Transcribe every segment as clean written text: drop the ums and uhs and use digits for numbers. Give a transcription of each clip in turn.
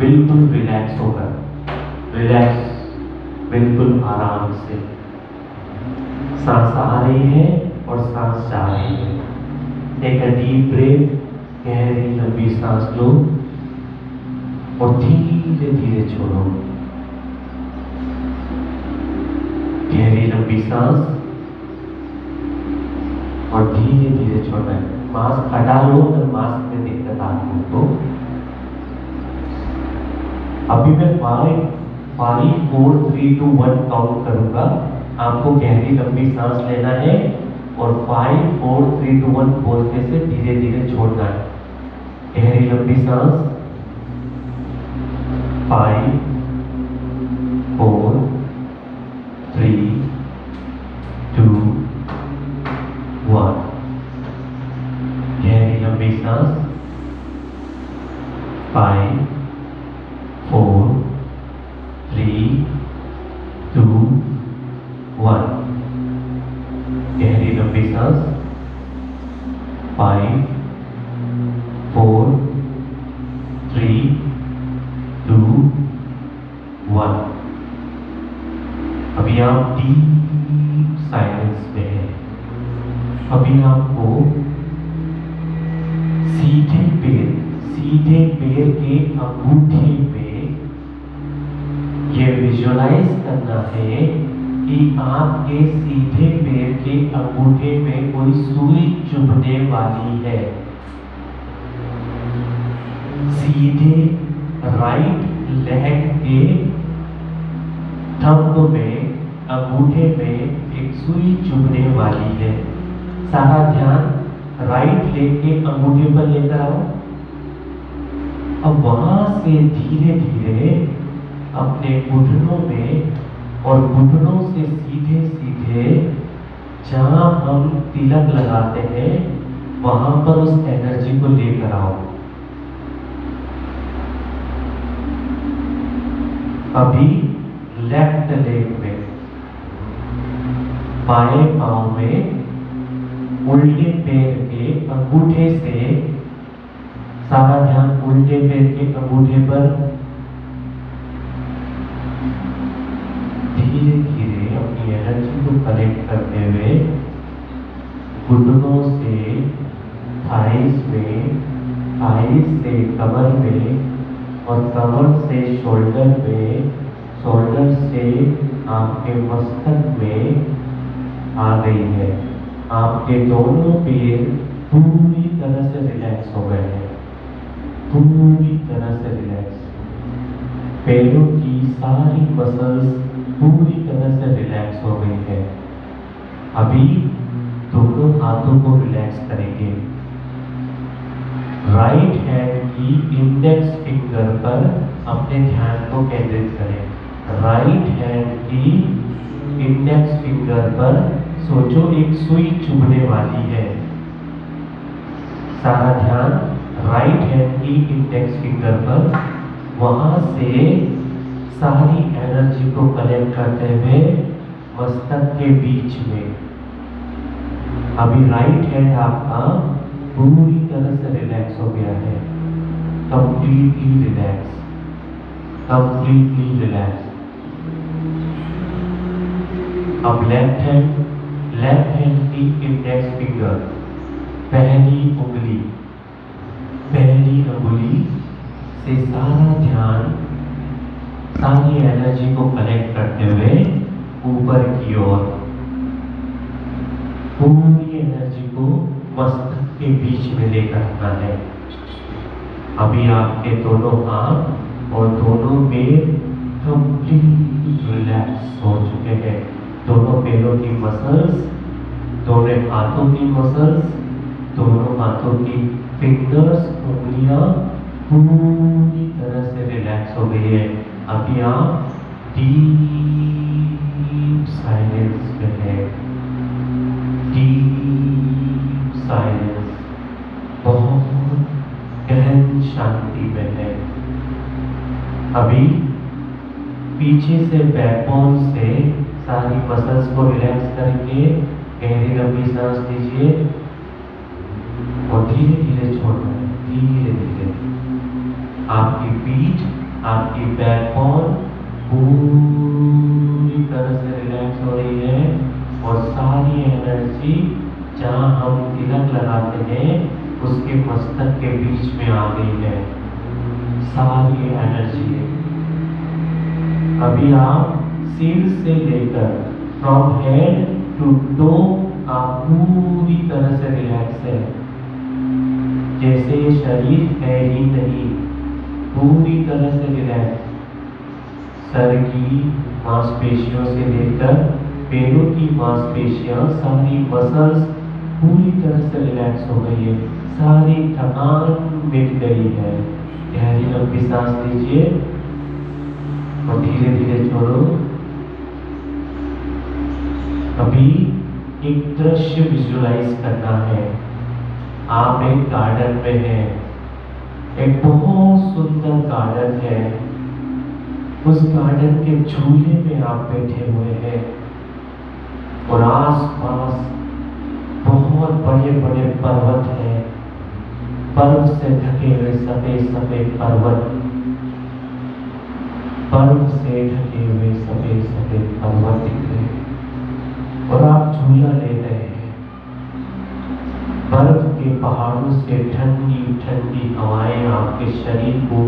बिल्कुल रिलैक्स होकर, रिलैक्स, बिल्कुल आराम से सांस आ रही है और सांस जा रही है। टेक अ डीप ब्रेथ, गहरी लंबी सांस लो और धीरे धीरे छोड़ो। गहरी लंबी सांस और धीरे धीरे छोड़ना है। मास्क हटा लो अगर मास्क में दिक्कत आती हो तो। अभी मैं 5 4 3 2 1 काउंट करूंगा, आपको गहरी लंबी सांस लेना है और 5 4 3 2 1 बोलने से धीरे धीरे छोड़ना है। गहरी लंबी सांस, 5 4 3 2 1। गहरी लंबी सांस, 5 4 3 2 1। गहरी लंबी सांस, 5 4 3 2 1। अभी आप डीप साइलेंस में हैं। अभी आपको सीधे पैर के अंगूठे पे ये विजुअलाइज करना है कि आपके सीधे पैर के अंगूठे में कोई सुई चुभने वाली है। सीधे राइट लेग के थंब में, अंगूठे में एक सुई चुभने वाली है। सारा ध्यान राइट लेग के अंगूठे पर लेकर आओ। अब वहां से धीरे धीरे अपने घुटनों में और घुटनों से सीधे सीधे जहां हम तिलक लगाते हैं वहां पर उस एनर्जी को लेकर आओ। अभी लेफ्ट लेग में, बाएं पांव में उल्टे पैर के अंगूठे से, सारा ध्यान उल्टे पैर के अंगूठे पर धीरे धीरे अपनी एनर्जी को कनेक्ट करते हुए घुटनों से थाइस में, थाइस से कमर में और कमर से शोल्डर में, शोल्डर से आपके मस्तक में आ गई है। आपके दोनों पैर पूरी तरह से रिलैक्स हो गए हैं, पूरी तरह से रिलैक्स। पैरों की सारी मसल्स पूरी तरह से रिलैक्स हो गई है। अभी दोनों हाथों को रिलैक्स करेंगे। राइट हैंड की इंडेक्स फिंगर पर अपने ध्यान को केंद्रित करें। राइट हैंड की इंडेक्स फिंगर पर सोचो एक सुई चुभने वाली है। सारा ध्यान राइट हैंड की इंडेक्स फिंगर पर, वहां से सारी एनर्जी को कलेक्ट करते हुए मस्तक के बीच में। अभी राइट हैंड आपका पूरी तरह से रिलैक्स हो गया है, कंप्लीटली रिलैक्स, कंप्लीटली रिलैक्स। अब लेफ्ट हैंड की इंडेक्स फिंगर, पहली अंगुली से सारा ध्यान, सारी एनर्जी को कलेक्ट करते हुए ऊपर की ओर, पूरी एनर्जी को मस्तक के बीच में लेकर आना है। अभी आपके दोनों हाथ और दोनों पैर कंप्लीट रिलैक्स हो चुके हैं। दोनों पैरों की मसल्स, दोनों हाथों की मसल्स, दोनों हाथों की फिंगर्स, उंगलियां पूरी तरह से रिलैक्स हो गई है। अभी आप डीप साइलेंस में है, डीप साइलेंस, बहुत गहन शांति में है। अभी पीछे से बैकबोन से सारी मसल्स को रिलैक्स करेंगे। गहरी लंबी सांस लीजिए और धीरे धीरे छोड़ना है, धीरे धीरे। आपकी पीठ आपकी बैकबोन पूरी तरह से रिलैक्स हो रही है और सारी एनर्जी जहाँ हम तिलक लगाते हैं उसके मस्तक के बीच में आ गई है सारी एनर्जी। अभी आप सिर से लेकर फ्रॉम हेड टू टो आप पूरी तरह से रिलैक्स है, जैसे ये शरीर है ही नहीं, पूरी तरह से रिलैक्स। सर की मांसपेशियों से लेकर पैरों की मांसपेशियां सारी मसल्स पूरी तरह से रिलैक्स हो गई है, सारी थकान मिट गई है। गहरी लंबी सांस लीजिए और धीरे धीरे छोड़ो। अभी एक दृश्य विजुलाइज करना है। आप एक गार्डन में हैं, एक बहुत सुंदर गार्डन है। उस गार्डन के झूले में आप बैठे हुए हैं और आसपास बहुत बड़े बड़े पर्वत हैं, बर्फ से ढके हुए सफेद सफेद पर्वत, बर्फ से ढके हुए सफेद सफेद पर्वत दिख रहे हैं और आप झूला ले रहे हैं। बर्फ के पहाड़ों से ठंडी ठंडी हवाएं आपके शरीर को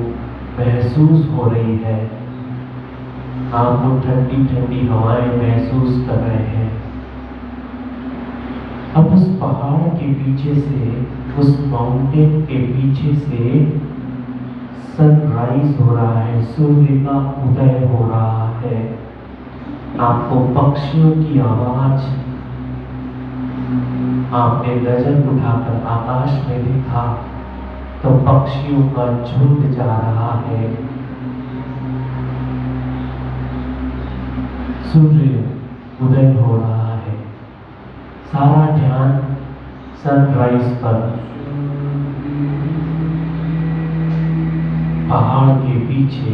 महसूस हो रही है। आप वो ठंडी ठंडी हवाएं महसूस कर रहे हैं। अब उस पहाड़ के पीछे से, उस माउंटेन के पीछे से सनराइज हो रहा है, सूर्य का उदय हो रहा है। आपको पक्षियों की आवाज, आपने नजर उठाकर आकाश में देखा तो पक्षियों का झुंड जा रहा है। सूर्य उदय हो रहा है, सारा ध्यान सनराइज पर। पहाड़ के पीछे,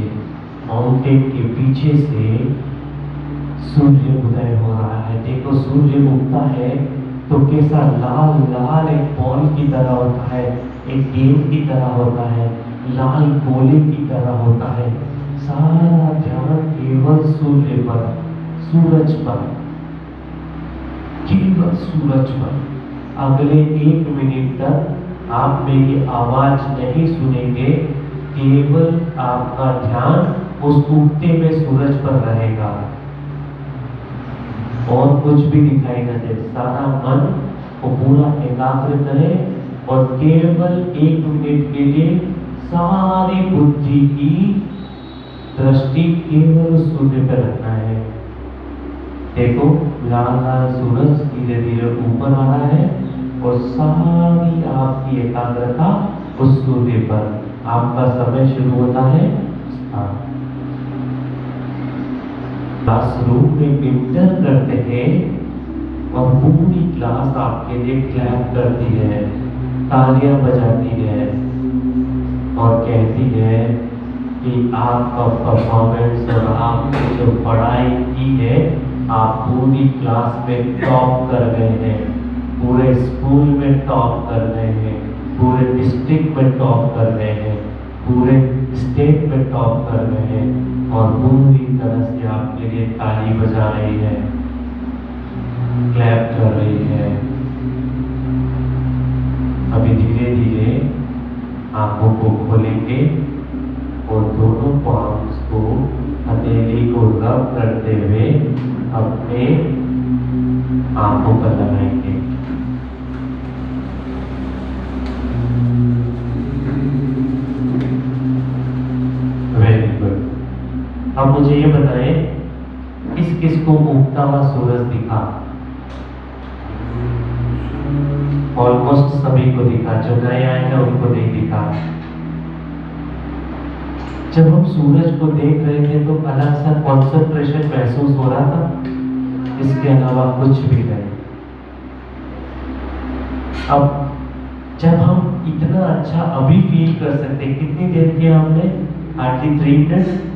माउंटेन के पीछे से सूर्य उदय हो रहा है। देखो सूर्य उगता है तो कैसा लाल लाल एक बॉल की तरह होता है, एक गेंद की तरह होता है, लाल गोले की तरह होता है। सारा ध्यान केवल सूर्य पर, सूरज पर, केवल सूरज पर। अगले 1 मिनट तक आप मेरी आवाज नहीं सुनेंगे, केवल आपका ध्यान उस उगते हुए सूरज पर रहेगा और कुछ भी दिखाई न दे। सारा मन को पूरा एकाग्र करें और केवल 1 मिनट के लिए सारी बुद्धि की दृष्टि केवल सूर्य पर रखना है। देखो लाल लाल सूरज धीरे धीरे ऊपर आ रहा है और सारी आपकी एकाग्रता उस सूर्य पर। आपका समय शुरू होता है क्लासरूम में इंटर करते हैं और पूरी क्लास आपके लिए क्लैप करती है, तालियां बजाती है और कहती है कि आपका परफॉर्मेंस और आपने जो पढ़ाई की है, आप पूरी क्लास में टॉप कर गए हैं, पूरे स्कूल में टॉप कर गए हैं, पूरे डिस्ट्रिक्ट में टॉप कर गए हैं, पूरे स्टेट में टॉप कर गए हैं और पूरी तरह से आपके लिए ताली बजा रही है, क्लैप कर रही है। अभी धीरे धीरे आंखों को खोलेंगे और दोनों पाल्म्स को, हथेली को रब करते हुए अपने आंखों पर लगाएंगे। Very good. अब मुझे ये बताएं, किस किस को उगता हुआ सूरज दिखा? ऑलमोस्ट सभी को दिखा, जो नए आए हैं उनको नहीं दिखा। जब हम सूरज को देख रहे थे तो अलग सा कॉन्सेंट्रेशन महसूस हो रहा था, इसके अलावा कुछ भी नहीं। अब जब हम इतना अच्छा अभी फील कर सकते, कितनी देर किया हमने? Hardly 3 minutes.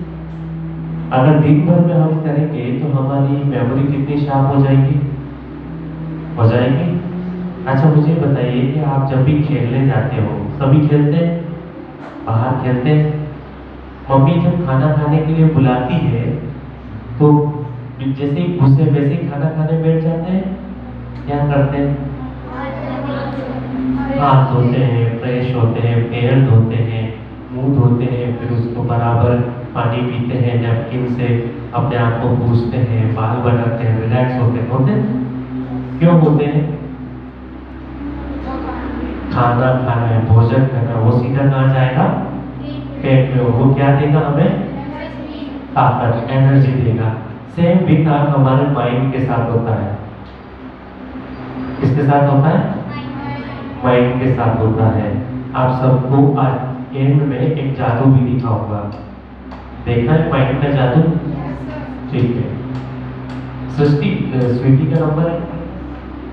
अगर दिन भर में हम करेंगे तो हमारी मेमोरी कितनी शार्प हो जाएगी? हो जाएगी। अच्छा मुझे बताइए कि आप जब भी खेलने जाते हो, सभी खेलते हैं? बाहर खेलते हैं? मम्मी जब खाना खाने के लिए बुलाती है तो जैसे ही घुसे वैसे ही खाना खाने बैठ जाते हैं, क्या करते हैं? हाथ धोते हैं, फ्रेश होते हैं, पैर धोते हैं, मुंह धोते हैं, फिर उसको बराबर पानी पीते हैं, नैपकिन से अपने आप को पूछते हैं, बाल बनाते हैं, रिलैक्स होते हैं। क्यों होते हैं? खाना खाना है, भोजन करना, वो सीधा कहाँ जाएगा? पेट में। वो क्या देगा हमें? ताकत, एनर्जी देगा। सेम विकार हमारे माइंड के साथ होता है। किसके साथ होता है? माइंड के साथ होता है। आप सबको आज एंड में एक जादू भी दिखाऊंगा। देखना है माइंड का जादू? ठीक है। सृष्टि स्वीटी का नंबर है,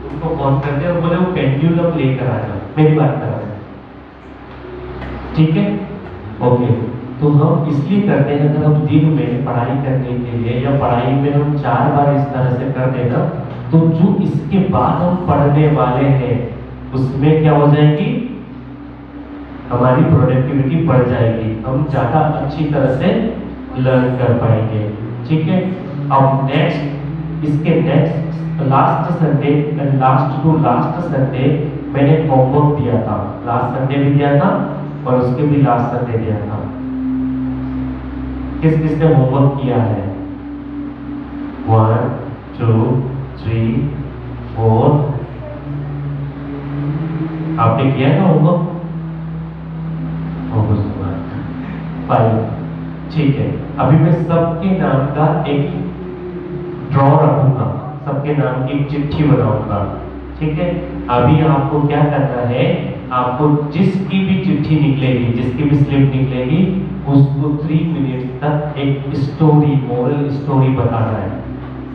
उनको फोन करते हैं और बोले वो पेंडुलम लेकर आ जाओ, मेरी बात कर रहे हैं। ठीक है, ओके। तो हम इसलिए करते हैं, अगर हम दिन में पढ़ाई करने के लिए या पढ़ाई में हम 4 बार इस तरह से कर देना, तो जो इसके बाद हम पढ़ने वाले हैं उसमें क्या हो जाएगी? हमारी प्रोडक्टिविटी बढ़ जाएगी, हम ज्यादा अच्छी तरह से लर्न कर पाएंगे। ठीक है। अब नेक्स्ट, इसके next last Sunday, last to last Sunday मैंने होमवर्क दिया था। लास्ट संडे भी दिया था और उसके भी लास्ट संडे दिया था। किस किस ने होमवर्क किया है? 1 2 3 4, आपने किया ना होमवर्क? 5। ठीक है। अभी मैं सबके नाम का एक ड्रॉ रखूंगा, सबके नाम की एक चिट्ठी बनाऊंगा। ठीक है। अभी आपको क्या करना है, आपको जिसकी भी चिट्ठी निकलेगी, जिसकी भी स्लिप निकलेगी, उसको 3 मिनट तक एक स्टोरी, मोरल स्टोरी बताना है।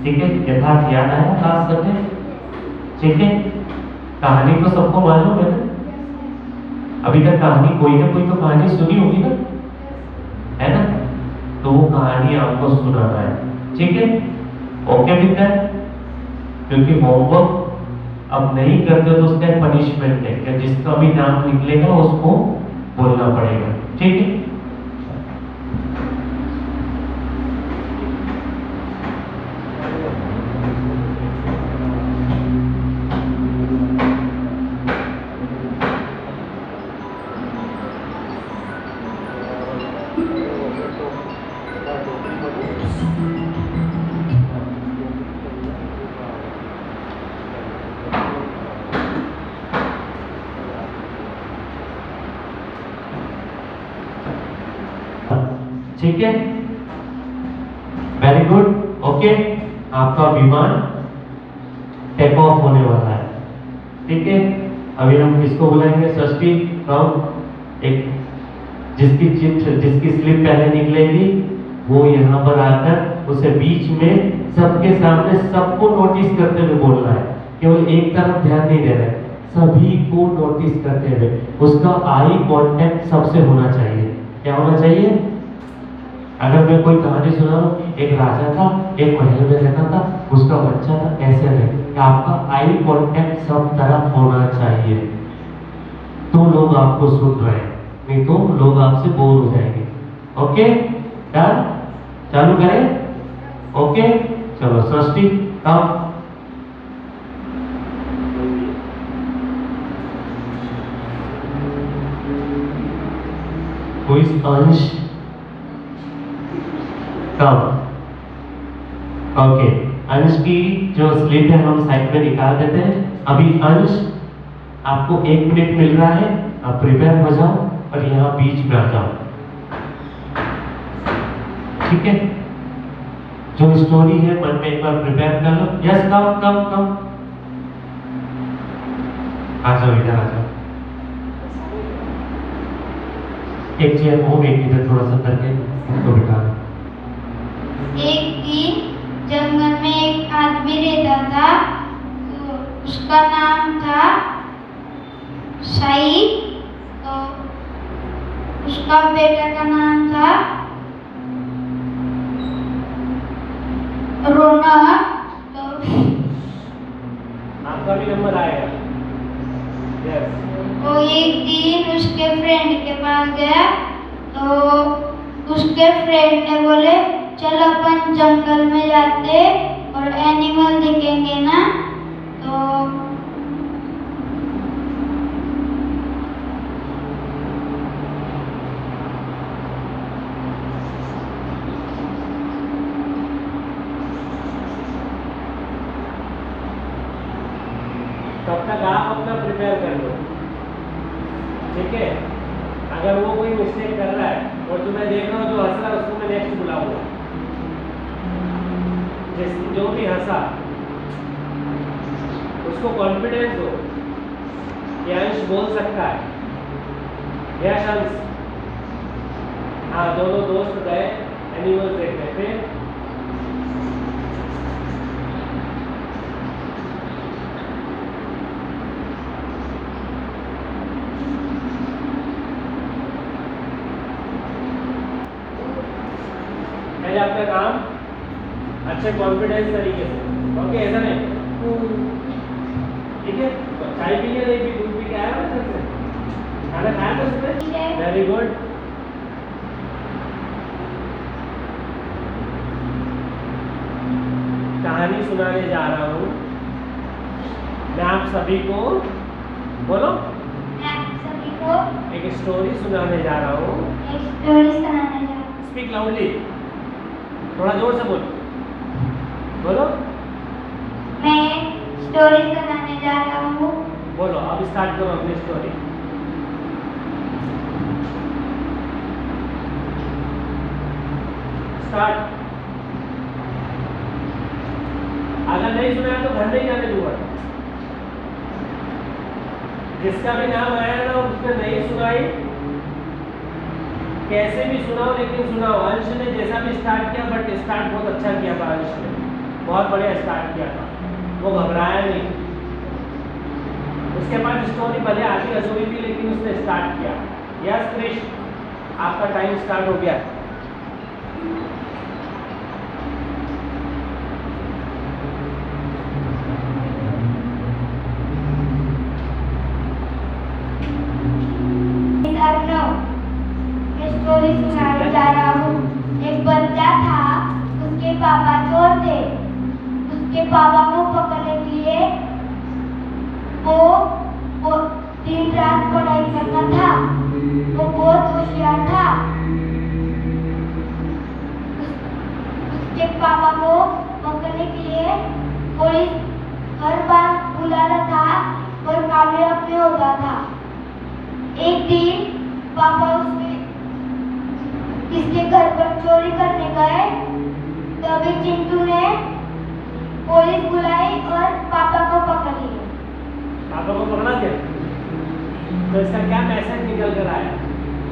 ठीक है। यथार्थ याद आया क्लास करने? ठीक है। कहानी तो सबको मालूम है ना? अभी तक कहानी कोई ना कोई तो कहानी सुनी होगी ना, है ना? तो वो कहानी आपको सुनाना है। ठीक है। ओके विद्या? क्योंकि होमवर्क अब नहीं करते तो उसका पनिशमेंट है कि जिसका भी नाम निकलेगा उसको बोलना पड़ेगा। ठीक है। ठीक है, वेरी गुड। ओके, आपका विमान टेक ऑफ होने वाला है। ठीक है। अभी हम किसको बुलाएंगे? सृष्टि, कम एक, जिसकी स्लिप पहले निकलेगी वो यहाँ पर आकर उसे बीच में सबके सामने सबको नोटिस करते हुए बोलना है। केवल एक तरफ ध्यान नहीं देना है, सभी को नोटिस करते हुए। उसका आई कांटेक्ट सबसे होना चाहिए। क्या होना चाहिए? अगर मैं कोई कहानी सुना रहा हूं, एक राजा था, एक महल में रहता था, उसका बच्चा था, ऐसे रहे कि आपका आई कांटेक्ट सब तरफ होना चाहिए, तो लोग आपको सुन रहे हैं, नहीं तो लोग आपसे बोर हो जाएंगे। Okay, done? चालू करें? ओके, चलो सृष्टि कम। कोई अंश कम। ओके, अंश की जो स्लिप है हम साइड में निकाल देते हैं। अभी अंश, आपको 1 मिनट मिल रहा है, आप प्रिपेयर हो जाओ और यहाँ बीच में आ जाओ। ठीक है। जो स्टोरी है मन में एक बार प्रिपेयर कर लो। यस, कम कम कम, आ जाओ, इधर आ जाओ। एक चेयर को एक इधर थोड़ा सा करके इसको बिठा दो। एक दिन जंगल में एक आदमी रहता था, तो उसका नाम था शाही। तो उसका बेटा का नाम था रौनक। तो आपका भी नंबर आएगा। यस। वो एक दिन उसके फ्रेंड के पास गया, तो उसके फ्रेंड ने बोले चल अपन जंगल में जाते और एनिमल देखेंगे ना। तो तब तक आप अपना प्रिपेयर कर लो, ठीक है। अगर वो कोई मिस्टेक कर रहा है और तुम्हें देख रहा हो जो हंस रहा है उसको मैं नेक्स्ट बुलाऊंगा, जो भी हंसा उसको कॉन्फिडेंस दो कि अंश बोल सकता है। यश अंश, हाँ दोनों दोस्त गए एनिमल्स देखने। फिर पहले अपना काम अच्छे कॉन्फिडेंस तरीके से, ओके ऐसा नहीं, ठीक है। तो चाय पी लिया, नहीं पी, दूध पी के आया ना घर से, खाना खाया था सुबह, वेरी गुड। कहानी सुनाने जा रहा हूँ मैं आप सभी को, बोलो, मैं आप सभी को एक स्टोरी सुनाने जा रहा हूँ। एक स्टोरी सुनाने जा रहा हूँ। स्पीक लाउडली, थोड़ा जोर से बोलो, बोलो। मैं स्टोरी सुनाने जा रहा हूँ। बोलो, अब स्टार्ट करो अपनी स्टोरी। स्टार्ट। अगर नहीं सुना तो घर नहीं जाने दूंगा। जिसका भी नाम आया ना उसने नहीं सुनाई, कैसे भी सुनाओ लेकिन सुनाओ। अंश ने जैसा भी स्टार्ट किया, बट स्टार्ट बहुत अच्छा किया था अंश ने, बहुत बढ़िया स्टार्ट किया था, वो घबराया नहीं। उसके पास स्टोरी भले आधी अधूरी थी लेकिन उसने स्टार्ट किया। यस क्रिश, आपका टाइम स्टार्ट हो गया। स्टोरी सुनाने जा रहा हूँ। एक बच्चा था, उसके पापा चोर थे। उसके पापा को पकड़ने के लिए वो दिन रात पढ़ाई करता था। वो बहुत होशियार था। उसके पापा को पकड़ने के लिए पुलिस हर बार बुलाता था और कामयाब नहीं होता था। एक दिन पापा किसके घर पर चोरी करने गए, तभी चिंटू ने पुलिस बुलाई और पापा को पकड़ लिया। पापा को पकड़ा दिया, तो इसका क्या मैसेज निकल कर आया,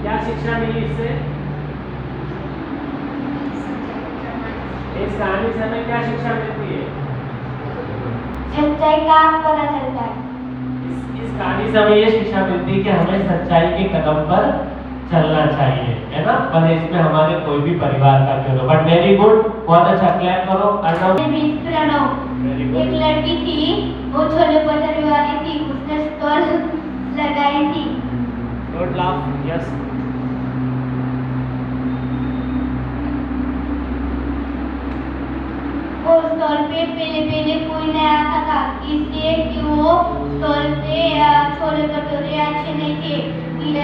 क्या शिक्षा मिली इससे? इस कहानी से हमें क्या शिक्षा मिलती है? सच्चाई का पता चलता है। इस कहानी से हमें ये शिक्षा मिलती है कि हमें सच्चाई के कदम पर चलना चाहिए, है ना, भले इसमें हमारे कोई भी परिवार का क्यों हो। बट वेरी गुड, बहुत अच्छा, क्लैप करो। अर्णव, एक लड़की थी, वो छोले भटूरे वाली थी, उसने स्टॉल लगाई थी। Good laugh, yes. वो स्टॉल पे पहले कोई नहीं आता था, इसलिए कि वो स्टॉल पे छोले भटूरे अच्छे नहीं थे। फिर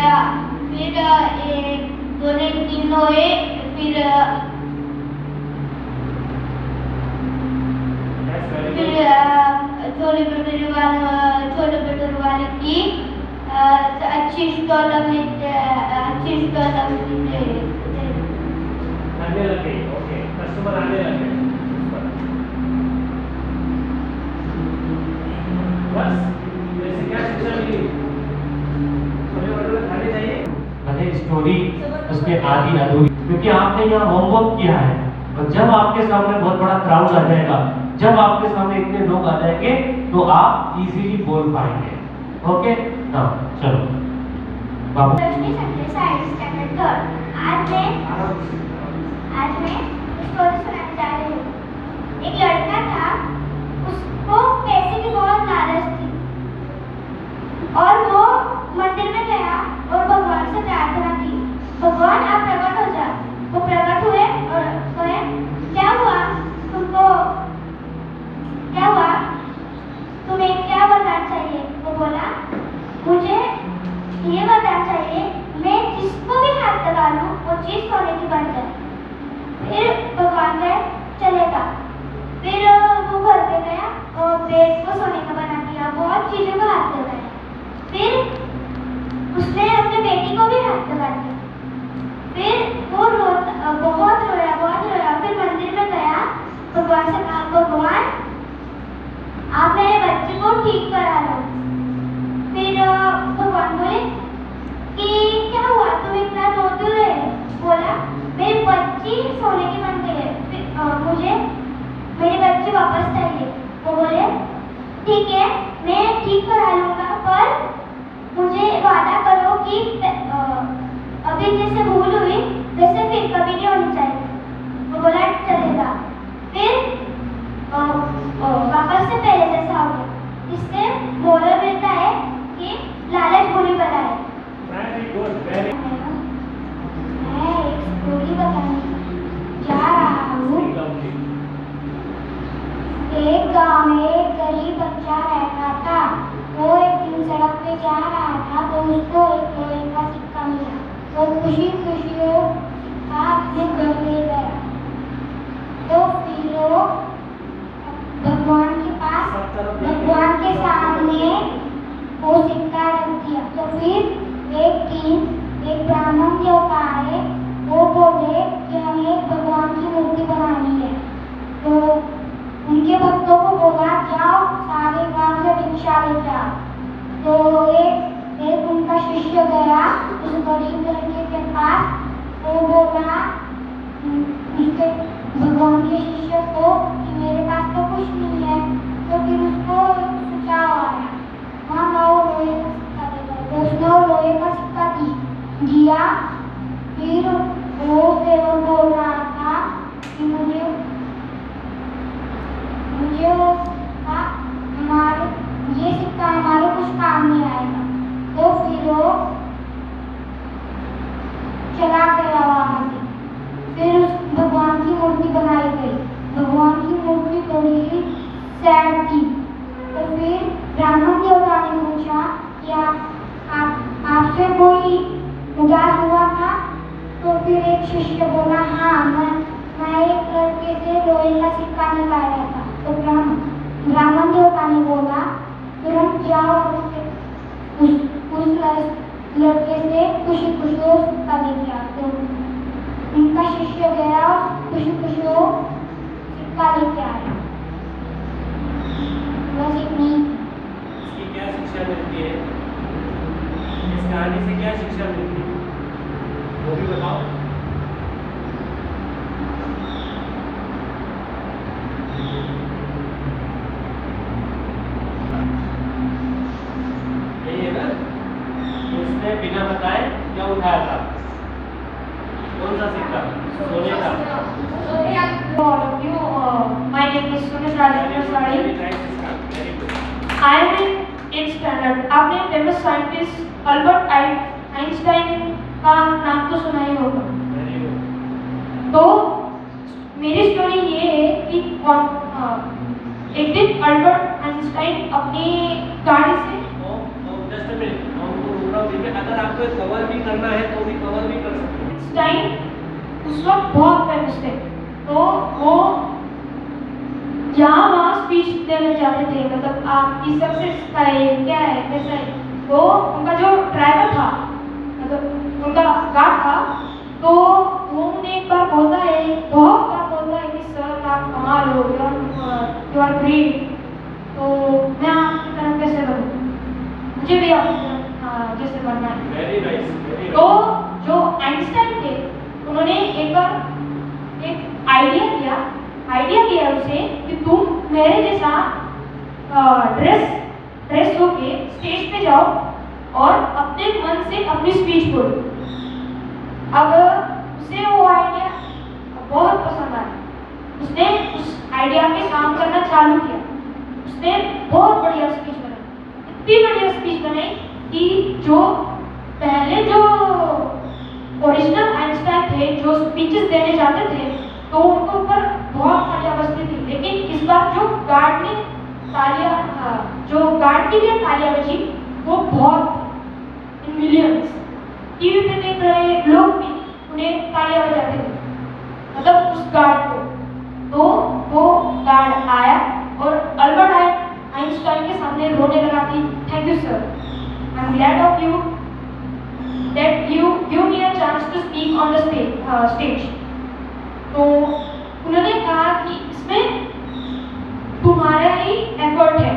एक दिन हुए, फिर छोले भटूरे वाले की अच्छी स्टॉल लगने आने लगे, ओके, कस्टमर आने लगे, बस। जैसे क्या शिक्षा मिली? छोले भटूरे खाने चाहिए, भले स्टोरी उसमें आधी अधूरी, क्योंकि आपने यहाँ होमवर्क किया है। और जब आपके सामने बहुत बड़ा क्राउड आ जाएगा, जब आपके सामने इतने लोग आ जाएंगे, तो आप इजीली बोल पाएंगे। ओके, हाँ चलो बाबू। आज मैं स्टोरी सुनाने जा रही हूँ। एक लड़का था, उसको पैसे की बहुत लालच थी और वो मंदिर में गया और भगवान से प्रार्थना की, भगवान आप प्रकट हो जा, वो प्रकट हुए और कहे क्या हुआ तुमको, क्या हुआ, तुम्हें क्या बनना चाहिए? वो बोला मुझे ये बनना चाहिए मैं जिसको भी हाथ लगा लूं वो चीज सोने की बन जाए। फिर भगवान कहे चलेगा। फिर वो घर पे गया और बेड को सोने का बना दिया, बहुत चीजों को हाथ लगाया। फिर उसने अपने बेटी को भी हाथ लगा दिया। फिर वो बहुत रोया बहुत रोया। फिर मंदिर में गया, भगवान से कहा भगवान आप मेरे बच्चे को ठीक करा लो। फिर भगवान बोले कि क्या हुआ तुम इतना रो क्यों रहे हो? बोला मेरी बच्ची सोने की बन गई है, मुझे मेरी बच्ची वापस चाहिए। वो बोले ठीक है मैं ठीक करा लूंगा, पर मुझे वादा करो कि अभी जैसे भूल हुई वैसे फिर कभी नहीं होनी चाहिए। वो बोला चलेगा। फिर वापस से पहले जैसा हो गया। इससे मोरल मिलता है कि लालच बुरी बला है। वेरी गुड, वेरी मैं एक स्टोरी बताने जा रहा हूँ। एक गांव में एक गरीब बच्चा रहता था। वो एक दिन सड़क पे जा रहा था तो उसको एक लोहे का सिक्का मिला। वो खुशी खुशी सिक्का अपने घर ले गया। तो फिर वो भगवान के पास, भगवान के सामने वो सिक्का रख दिया। तो फिर एक दिन एक ब्राह्मण देवता आए। वो बोले कि हमें भगवान की मूर्ति बनानी है। तो उनके भक्तों को बोला जाओ सारे गांव से भिक्षा लेके आओ। तो एक उनका शिष्य गया उस गरीब लड़के के पास। वो बोला उसके भगवान के शिष्य को कि मेरे पास तो कुछ नहीं है। तो फिर उसको सुझाव आया, वहाँ लाओ लोहे का सिक्का दे दो। तो उसने वो लोहे का सिक्का दिया। फिर वो सेवक बोल रहा था कि मुझे वो सिक्का ये सिक्का हमारे कुछ काम नहीं आएगा। तो फिर वो चला गया वहाँ से। फिर उस भगवान की मूर्ति बनाई गई। भगवान की मूर्ति थोड़ी सी सैड थी। तो फिर ब्राह्मण देवता ने पूछा कि आपसे कोई उदास हुआ था? तो फिर एक शिष्य बोला हाँ मैं एक लड़के से लोहे का सिक्का निकाला था। तो ब्राह्मण देवता ने बोला तुरंत जाओ उस लड़के से खुशी खुशी सिक्का लेके आओ। तो उनका शिष्य गया खुशी खुशी सिक्का लेके आया। बस इतनी। इसकी क्या शिक्षा मिलती है? इस कहानी से क्या शिक्षा मिलती है वो भी बताओ। यही है ना, उसने बिना बताए क्या उठाया था? कौन सा सिक्का? सोने का। All of you, my name is Sunil Rajendra Sari. I am in 8th standard. आपने फेमस साइंटिस्ट अल्बर्ट आइंस्टाइन का नाम तो सुना ही होगा। तो मेरी स्टोरी ये है कि एक दिन अल्बर्ट आइंस्टाइन अपनी गाड़ी से जस्ट अ मिनट, अगर आपको कवर भी करना है तो भी कवर भी कर सकते हैं। आइंस्टाइन उस वक्त बहुत फेमस थे। तो वो जहाँ वहाँ स्पीच देने जाते थे, मतलब आपकी सक्सेस का क्या है कैसा है। तो उनका जो ड्राइवर था, मतलब उनका गार्ड था, तो वो उन्हें एक बार बोलता है, बहुत बार बोलता है कि सर आप कमाल हो, यू आर ग्रेट। तो मैं आपकी तरह कैसे बनूं, मुझे भी आपकी तरह जैसे बनना है। Very nice. तो जो आइंस्टाइन थे उन्होंने एक बार एक आइडिया दिया उसे कि तुम मेरे जैसा ड्रेस होके स्टेज पे जाओ और अपने मन से अपनी स्पीच बोलो। अब उसे वो आइडिया बहुत पसंद आया। उसने उस आइडिया पे काम करना चालू किया। उसने बहुत बढ़िया स्पीच बनाई, इतनी बढ़िया स्पीच बनाई कि जो पहले जो ओरिजिनल आइंस्टाइन थे जो स्पीचेस जाते थे तो उनके ऊपर बहुत तालियां बजती थी, लेकिन इस बार जो गार्ड की भी तालियां बजी वो बहुत इन मिलियंस। टीवी पे देख रहे लोग भी उन्हें तालियां बजाते थे, मतलब उस गार्ड को। तो वो गार्ड आया और अल्बर्ट आइंस्टाइन के सामने रोने लगा कि thank you sir, I am glad of you that you give me a chance to speak on the stage. तो उन्होंने कहा कि इसमें तुम्हारा ही एफर्ट है,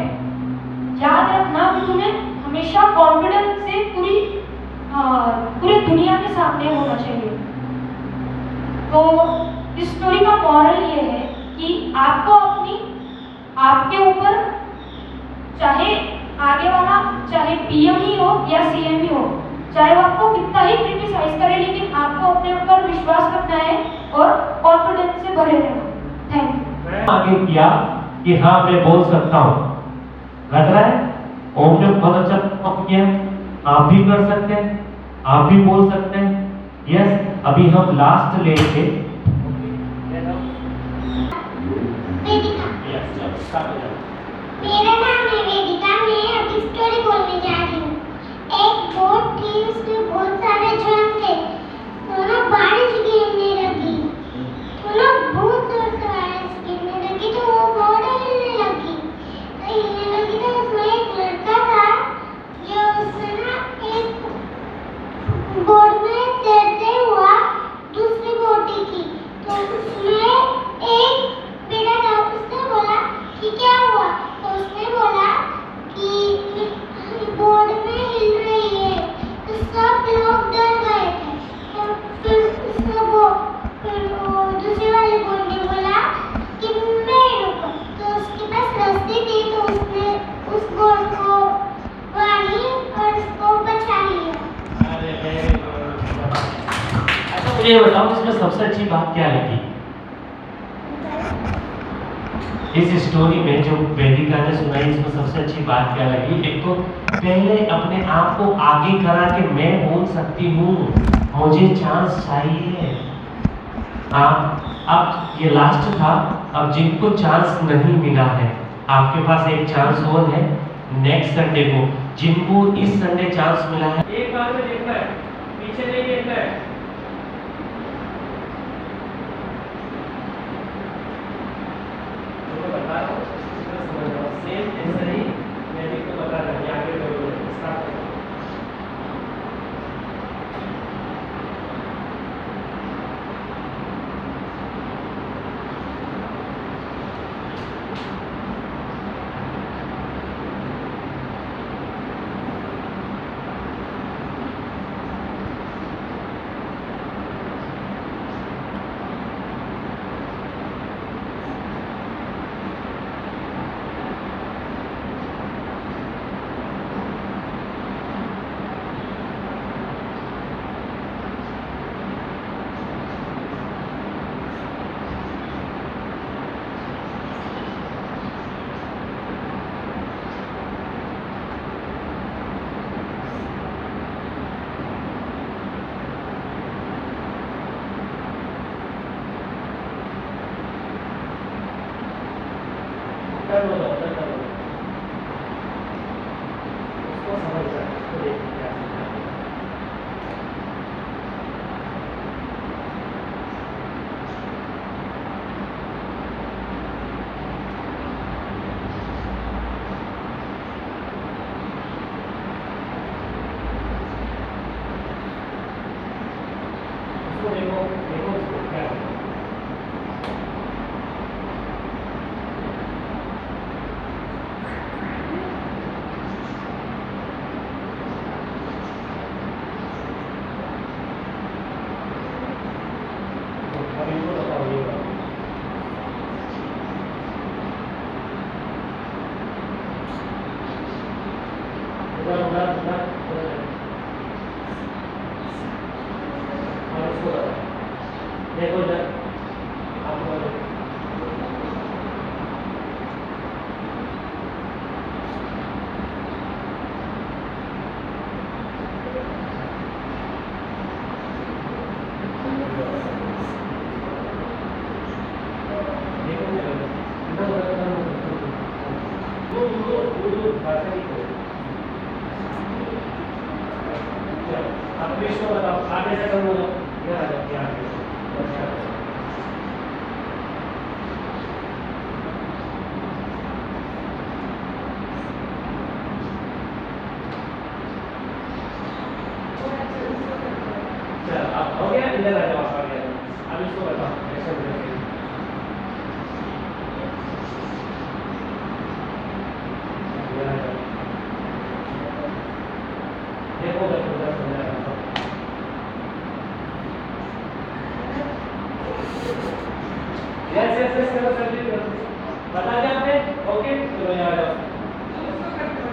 याद रखना कि तुम्हें हमेशा कॉन्फिडेंस से पूरी दुनिया के सामने होना चाहिए। तो इस स्टोरी का मॉरल ये है कि आपको आपके ऊपर, चाहे आगे वाला चाहे पीएम ही हो या सीएम ही हो, चाहे वो आपको कितना ही क्रिटिसाइज करे, लेकिन आपको अपने ऊपर विश्वास रखना है और कॉन्फिडेंस से भरे रहना। Thank you. आगे किया कि हाँ मैं बोल सकता हूँ, लग रहा है ओम ने बहुत अच्छा परफॉर्म किया। आप भी कर सकते हैं, आप भी बोल सकते हैं। यस, अभी हम लास्ट लेंगे। वेदिका। मेरा नाम है वेदिका। मैं अभी स्टोरी बोलने जा रही हूँ। एक बोट थी, उसमें बहुत सारे जन थे। तो ना बारिश गिरने लगी, तो ना बहुत जोर से बारिश गिरने लगी, तो वो बोट हिलने लगी। तो उसमें एक लड़का था जो उसने ना एक बोट में तैरते हुआ दूसरी बोटी की। तो उसमें एक बेटा था, उसने बोला कि क्या हुआ? तो उसने बोला कि बोट में हिल रही है। तो सब लोग डर गए थे। तो फिर वो दूसरे वाले बोट ने बोला कि मैं रुको। तो उसके पास रस्सी थी, तो उसने उस बोट को वाली और उसको बचा लिया। अच्छा मुझे ये बताओ, इसमें सबसे अच्छी बात क्या लगी इस स्टोरी में? जो वेदिका ने सुनाई, इसमें सबसे अच्छी बात क्या लगी? एक तो पहले अपने आप को आगे करा कि मैं बोल सकती हूँ, मुझे चांस चाहिए। अब ये लास्ट था। अब जिनको चांस नहीं मिला है, आपके पास एक चांस और है नेक्स्ट संडे को। जिनको इस संडे चांस मिला है, एक बार में देखना है, पीछे नहीं देखना है। जो मैं बता रहा हूँ समझ रहा हूँ, सेम ऐसा ही मैं भी तो बता रहा हूँ। आगे स्टार्ट करो। कर लो, उसको समझ रहा है, उसको देखिए क्या समझ रहा है। उसको देखो, देखो उसको क्या है। दूर भाषा नहीं करो। चलो अब विश्व बताओ आगे से कम हो जाओ, यहाँ आ जाओ, यहाँ आ जाओ। चलो अब हो गया, इधर आ जाओ, आप आ गया। अब इसको बताओ ऐसे बोलेंगे। इधर आ जाओ। देखो देखो उधर समझा रहा हूँ। यस यस यस करो जल्दी करो। बता दिया आपने? ओके चलो यहाँ आ जाओ।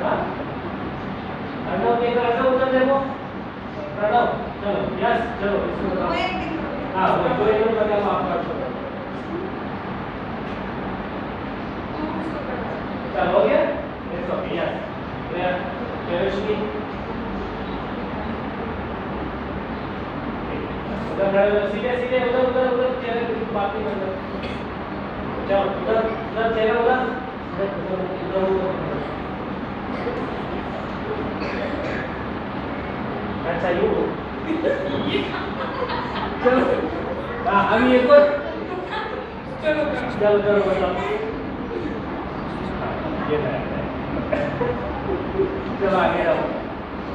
हाँ प्रणव के तरह से उधर देखो। प्रणव चलो यस चलो इसको बताओ। हाँ वो दो एक मिनट बताओ आप कर सकते हो। चलो हो गया? It's okay yes. केमिस्ट्री उधर खड़े हो सीधे सीधे उधर उधर उधर चेहरे की बात नहीं करना। जाओ उधर उधर चेहरा उधर उधर अच्छा यू चलो हाँ अभी एक और चलो चलो चलो बताओ। ये चलो आगे जाओ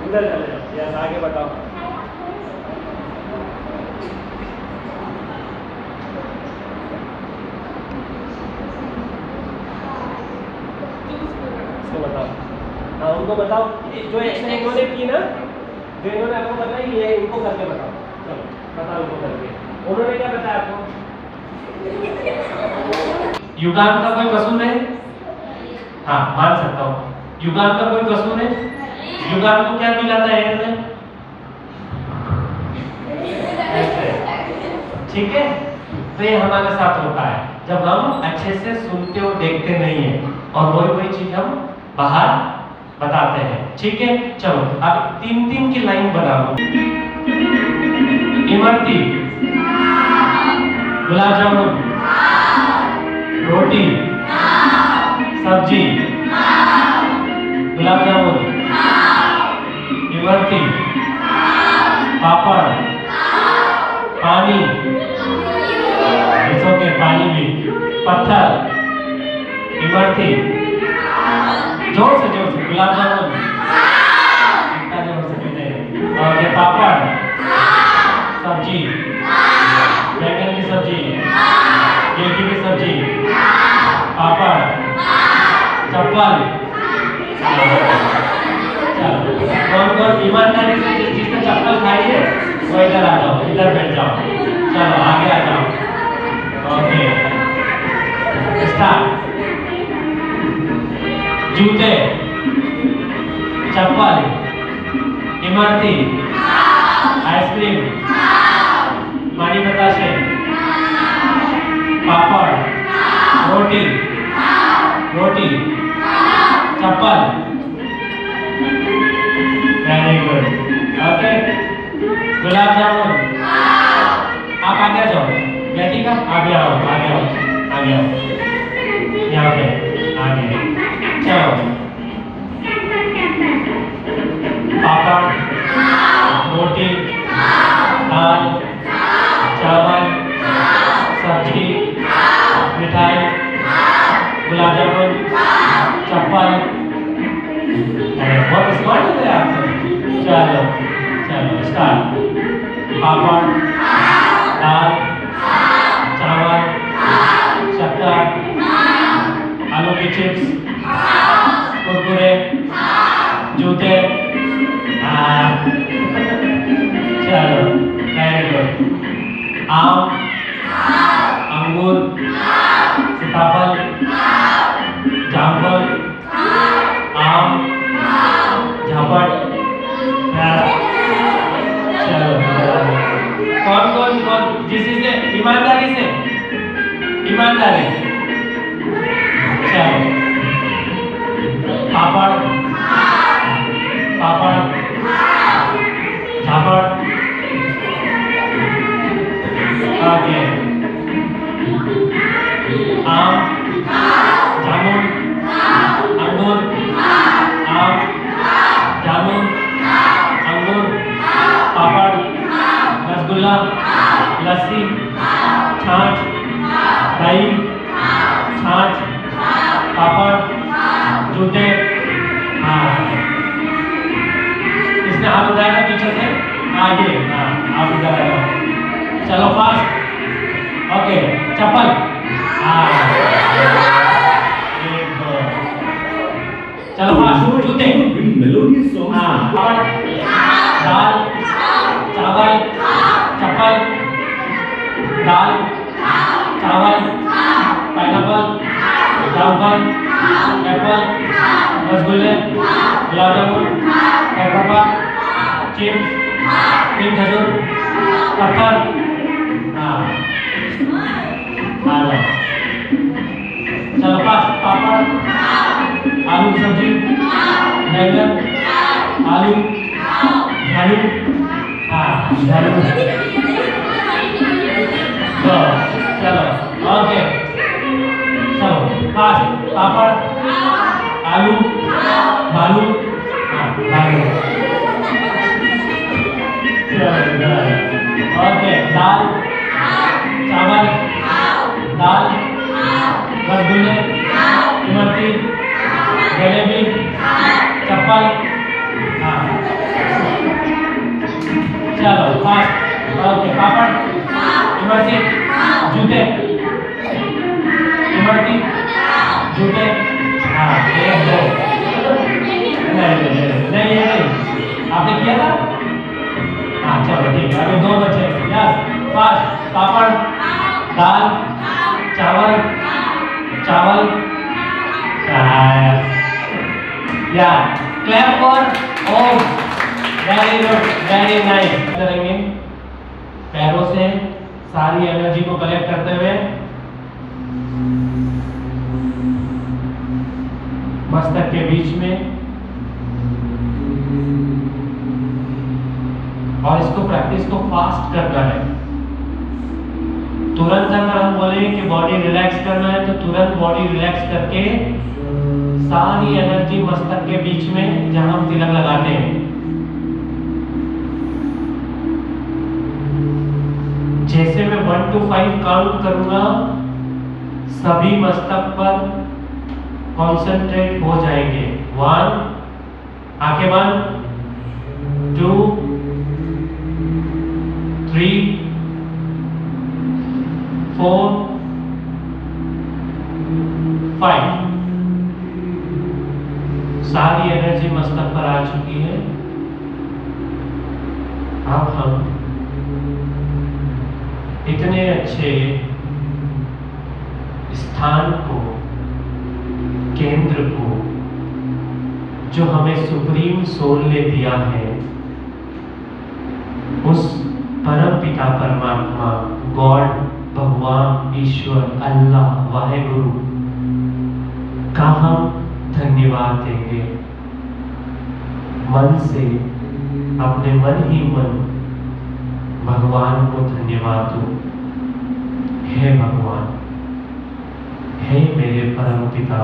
उधर चले जाओ यस आगे बताओ। बताओ हाँ उनको बताओ जो एक्शन इन्होंने की ना, जो इन्होंने आपको बताई ये इनको करके बताओ। चलो बताओ उनको करके उन्होंने क्या बताया आपको। युगांत का कोई कसूर है? हाँ मान सकता हूँ। युगांत का कोई कसूर है? युगांत को क्या मिला था एयर में? ठीक है तो ये हमारे साथ होता है जब हम अच्छे से सुनते और देखते नहीं है और वही चीज हम बाहर बताते हैं। ठीक है चलो अब तीन तीन की लाइन बना लो। इमरती, गुलाब जामुन, रोटी, सब्जी, गुलाब जामुन, इमरती, पापड़, पानी, इट्स ओके पानी भी, पत्थर, इमरती, जोर से गुलाब जामुन, इतना जोर से पीते हैं। और ये पापड़, सब्जी, बैंगन की सब्जी, गेंठी की सब्जी, पापड़, चप्पल। चलो कौन कौन ईमानदारी से जिसने चप्पल खाई है वो इधर आ जाओ, इधर बैठ जाओ। चलो आगे आ जाओ। Okay start. जूते, चप्पल, इमरती, आइसक्रीम, पानी बताशे, पापड़, रोटी, रोटी, चप्पल। Very good okay. Gulab jamun आप आगे आ जाओ। बैठी का आगे आओ आगे आओ आगे आओ यहाँ पे आगे। चलो पापड़, रोटी, दाल, चावल, सब्जी, मिठाई, गुलाब जामुन, चप्पल। बहुत स्मार्ट होते हैं आप। चलो चलो स्टार्ट। पापड़, दाल, चावल, शक्कर, आलू की चिप्स, कुरकुरे, जूते। चलो वेरी गुड। आम, अंगूर, सीताफल, जामफल, आम, झापट। चलो कौन कौन कौन जिससे ईमानदारी से ईमानदारी। चलो पापड़, पापड़, झापड़, आगे आम, जामुन, अंगूर, पापड़, दाल, चावल, चप्पल, दाल, चावल, पाइनएप्पल, जामफल, एप्पल, रसगुल्ले, गुलाब जामुन, पैपरपा, चिप्स, तीन खजूर, पत्थर। हाँ आ जाओ। चलो पापड़, आलू की सब्जी, बैंगन, आलू, झाड़ू, हाँ झाड़ू। तो चलो ओके, चलो पापड़, आलू, बालू, हाँ बालू। ओके, दाल, चावल, दाल, रसगुल्ले, इमरती, जलेबी, चप्पल, हाँ चलो फास्ट। ओके, पापड़, इमरती, जूते, इमरती, जूते, हाँ एक दो, नहीं आपने किया था। हाँ चलो ठीक है, अभी दो बचे। यस फास्ट, पापड़, दाल, चावल, चावल, या clap for Om. Very good, very nice. करेंगे पैरों से सारी एनर्जी को कलेक्ट करते हुए मस्तक के बीच में, और इसको प्रैक्टिस को फास्ट करना है। तुरंत अगर हम बोले कि बॉडी रिलैक्स करना है तो तुरंत बॉडी रिलैक्स करके सारी एनर्जी मस्तक के बीच में जहां हम तिलक लगाते हैं, जैसे मैं 1 to 5 काउंट करूंगा सभी मस्तक पर कॉन्सेंट्रेट हो जाएंगे। 1, आंखें बंद, 2, 3, 4, 5। सारी एनर्जी मस्तक पर आ चुकी है। अब हम इतने अच्छे स्थान को, केंद्र को, जो हमें सुप्रीम सोल ने दिया है, उस परम पिता परमात्मा, गॉड, भगवान, ईश्वर, अल्लाह, वाहेगुरु का हम धन्यवाद देंगे। मन से, अपने मन ही मन भगवान को धन्यवाद दो। हे भगवान, हे मेरे परम पिता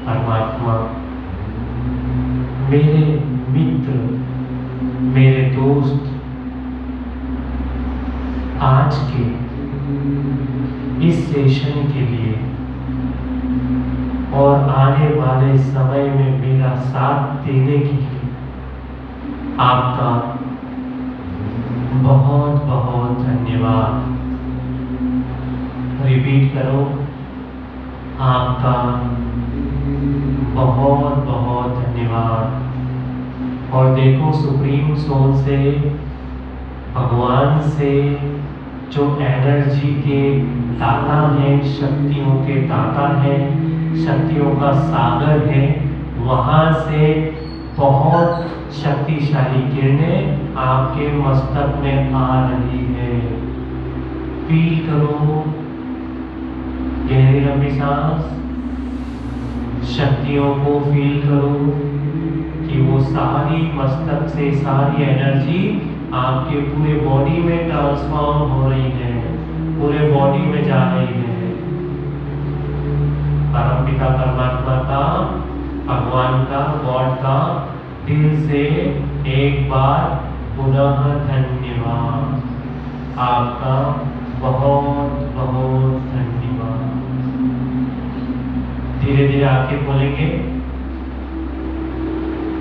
परमात्मा, मेरे मित्र, मेरे दोस्त, आज के इस सेशन के लिए और आने वाले समय में मेरा साथ देने के लिए आपका बहुत बहुत धन्यवाद। रिपीट करो, आपका बहुत बहुत धन्यवाद। और देखो, सुप्रीम सोल से, भगवान से, जो एनर्जी के दाता हैं, शक्तियों के दाता हैं, शक्तियों का सागर है, वहां से बहुत शक्तिशाली किरणें आपके मस्तक में आ रही है। फील करो, गहरी लंबी सांस, शक्तियों को फील करो कि वो सारी मस्तक से सारी एनर्जी आपके पूरे बॉडी में ट्रांसफॉर्म हो रही है, पूरे बॉडी में जा रही है। परम पिता परमात्मा का, भगवान का, गॉड का दिल से एक बार पुनः धन्यवाद। आपका बहुत बहुत धन्यवाद। धीरे धीरे आंखें खोलेंगे,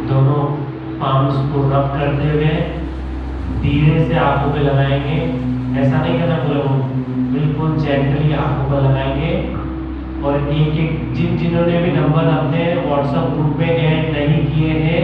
दोनों पाम्स को रब करते हुए धीरे से आंखों पे लगाएंगे। ऐसा नहीं करना पूरा, बिल्कुल जेंटली आंखों पर लगाएंगे। और एक एक जिन्होंने भी नंबर अपने व्हाट्सएप ग्रुप में ऐड नहीं किए हैं,